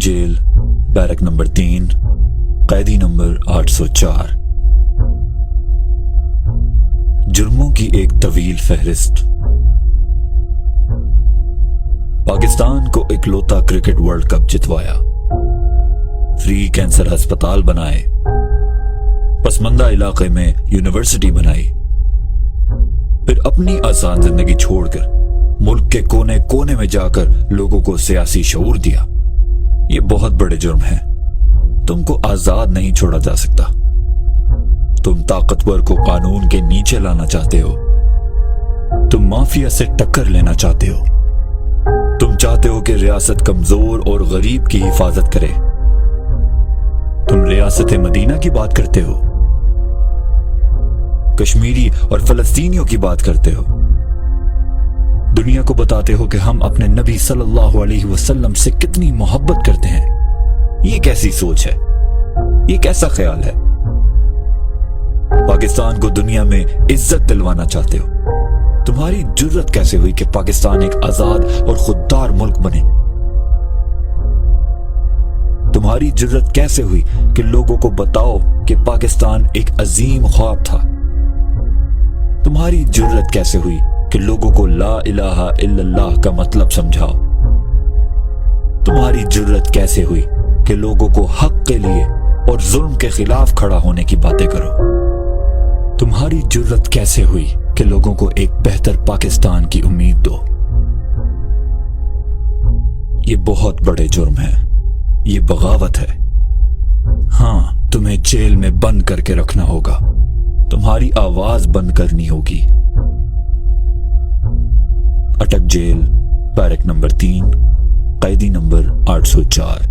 Jail, barrack number 3, कैदी number 804। जुर्मों की एक तवील फहरिस्त। पाकिस्तान को इकलौता क्रिकेट वर्ल्ड कप जितवाया, फ्री कैंसर अस्पताल बनाए, पसमंदा इलाके में यूनिवर्सिटी बनाई, फिर अपनी आसान जिंदगी छोड़कर मुल्क के कोने कोने में जाकर लोगों को सियासी शऊर दिया। ये बहुत बड़े जुर्म हैं। तुमको आजाद नहीं छोड़ा जा सकता। तुम ताकतवर को कानून के नीचे लाना चाहते हो। तुम माफिया से टक्कर लेना चाहते हो। तुम चाहते हो कि रियासत कमजोर और गरीब की हिफाजत करे। तुम रियासत मदीना की बात करते हो, कश्मीरी और फलस्तीनियों की बात करते हो। दुनिया को बताते हो कि हम अपने नबी सल्लल्लाहु अलैहि वसल्लम से कितनी मोहब्बत करते हैं। ये कैसी सोच है? ये कैसा ख्याल है? पाकिस्तान को दुनिया में इज्जत दिलवाना चाहते हो। तुम्हारी जुर्रत कैसे हुई कि पाकिस्तान एक आजाद और खुददार मुल्क बने? तुम्हारी जुर्रत कैसे हुई कि लोगों को बताओ कि पाकिस्तान एक अजीम ख्वाब था? तुम्हारी जुर्रत कैसे हुई कि लोगों को ला इलाहा इल्लल्लाह का मतलब समझाओ? तुम्हारी जुर्रत कैसे हुई कि लोगों को हक के लिए और जुल्म के खिलाफ खड़ा होने की बातें करो? तुम्हारी जुर्रत कैसे हुई कि लोगों को एक बेहतर पाकिस्तान की उम्मीद दो? ये बहुत बड़े जुर्म हैं। ये बगावत है। हाँ, तुम्हें जेल में बंद करके रखना होगा। तुम्हारी आवाज बंद करनी होगी। अटक जेल, बैरक नंबर 3, कैदी नंबर 804।